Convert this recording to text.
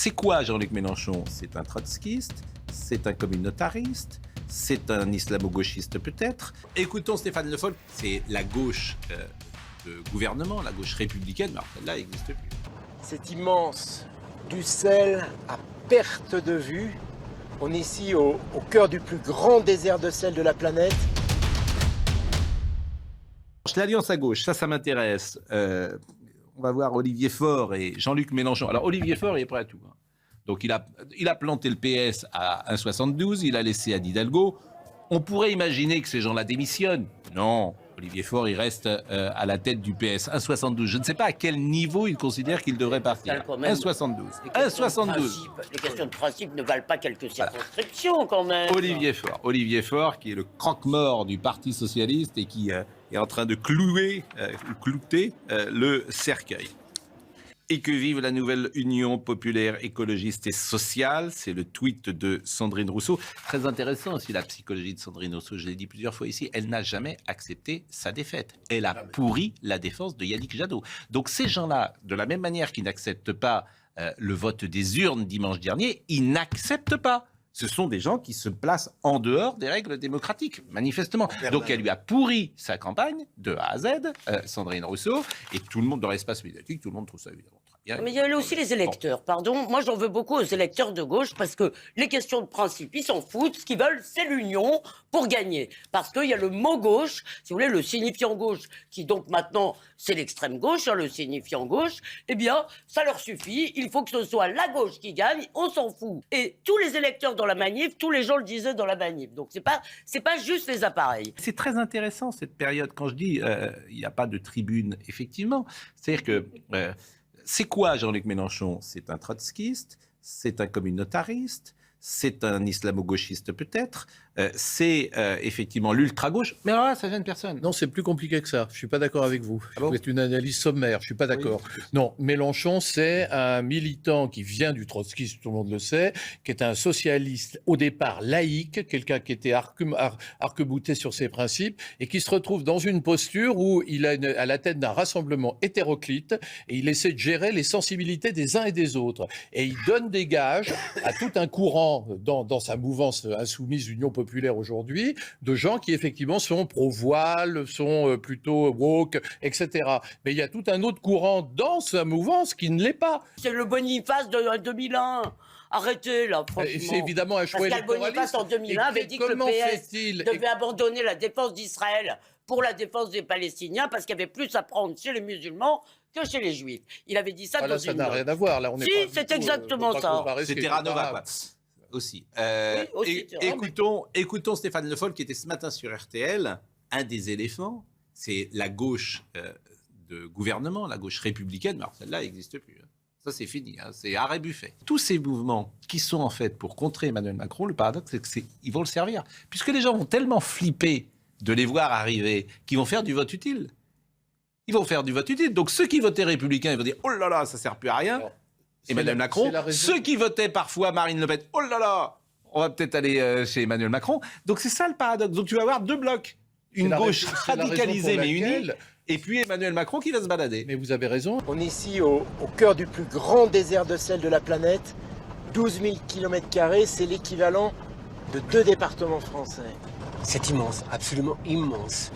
c'est quoi Jean-Luc Mélenchon? C'est un trotskiste, c'est un communautariste, c'est un islamo-gauchiste peut-être. Écoutons Stéphane Le Foll, c'est la gauche de gouvernement, la gauche républicaine, mais alors celle-là n'existe plus. C'est immense, du sel à perte de vue. On est ici au cœur du plus grand désert de sel de la planète. L'alliance à gauche, ça m'intéresse. On va voir Olivier Faure et Jean-Luc Mélenchon. Alors Olivier Faure, il est prêt à tout. Donc il a planté le PS à 1,72, il a laissé Anne Hidalgo. On pourrait imaginer que ces gens-là démissionnent. Non, Olivier Faure, il reste à la tête du PS. 1,72. Je ne sais pas à quel niveau il considère qu'il devrait partir. 1,72. 1,72. Les questions de principe ne valent pas quelques circonscriptions quand même. Olivier Faure, qui est le croque-mort du Parti socialiste et qui est en train de clouter le cercueil. Et que vive la nouvelle Union populaire écologiste et sociale. C'est le tweet de Sandrine Rousseau. Très intéressant aussi la psychologie de Sandrine Rousseau. Je l'ai dit plusieurs fois ici. Elle n'a jamais accepté sa défaite. Elle a pourri la défense de Yannick Jadot. Donc ces gens-là, de la même manière qu'ils n'acceptent pas le vote des urnes dimanche dernier, ils n'acceptent pas. Ce sont des gens qui se placent en dehors des règles démocratiques, manifestement. Donc elle lui a pourri sa campagne de A à Z, Sandrine Rousseau, et tout le monde dans l'espace médiatique, tout le monde trouve ça évidemment très bien. Mais il y a aussi les électeurs, pardon. Moi, j'en veux beaucoup aux électeurs de gauche parce que les questions de principe, ils s'en foutent. Ce qu'ils veulent, c'est l'union pour gagner. Parce qu'il y a le mot gauche, si vous voulez, le signifiant gauche, qui donc maintenant, c'est l'extrême gauche, le signifiant gauche. Eh bien, ça leur suffit. Il faut que ce soit la gauche qui gagne. On s'en fout. Et tous les électeurs dans la manif, tous les gens le disaient dans la manif. Donc, c'est pas juste les appareils. C'est très intéressant cette période. Quand je dis il n'y a pas de tribune, effectivement, c'est-à-dire que c'est quoi Jean-Luc Mélenchon? C'est un trotskiste, c'est un communautariste, c'est un islamo-gauchiste peut-être, c'est effectivement l'ultra-gauche, mais alors là, ça gêne personne. Non, c'est plus compliqué que ça. Je ne suis pas d'accord avec vous. Ah bon? Vous êtes une analyse sommaire, je ne suis pas d'accord. Oui. Non, Mélenchon, c'est un militant qui vient du trotskisme, tout le monde le sait, qui est un socialiste au départ laïque, quelqu'un qui était arc-bouté sur ses principes, et qui se retrouve dans une posture où il a à la tête d'un rassemblement hétéroclite, et il essaie de gérer les sensibilités des uns et des autres. Et il donne des gages à tout un courant dans sa mouvance insoumise Union populaire aujourd'hui, de gens qui effectivement sont pro-voile, sont plutôt woke, etc. Mais il y a tout un autre courant dans sa mouvance qui ne l'est pas. C'est le Boniface de 2001. Arrêtez là, franchement. C'est évidemment un choix électoraliste. Pascal Boniface en 2001 avait dit que le PS devait abandonner la défense d'Israël pour la défense des Palestiniens parce qu'il y avait plus à prendre chez les musulmans que chez les Juifs. Il avait dit ça dans ça une n'a note. rien à voir. Là, on si, c'est exactement ça. C'était Ranova, quoi. Aussi. Écoutons Stéphane Le Foll qui était ce matin sur RTL. Un des éléphants, c'est la gauche de gouvernement, la gauche républicaine, mais alors celle-là n'existe plus. Ça, c'est fini, c'est arrêt buffet. Tous ces mouvements qui sont en fait pour contrer Emmanuel Macron, le paradoxe, c'est qu'ils vont le servir. Puisque les gens vont tellement flipper de les voir arriver qu'ils vont faire du vote utile. Ils vont faire du vote utile. Donc ceux qui votaient républicains, ils vont dire « Oh là là, ça ne sert plus à rien ». Emmanuel Macron, ceux qui votaient parfois Marine Le Pen, oh là là, on va peut-être aller chez Emmanuel Macron. Donc c'est ça le paradoxe. Donc tu vas avoir deux blocs, une gauche radicalisée mais unie, et puis Emmanuel Macron qui va se balader. Mais vous avez raison. On est ici au cœur du plus grand désert de sel de la planète. 12 000 km², c'est l'équivalent de 2 départements français. C'est immense, absolument immense.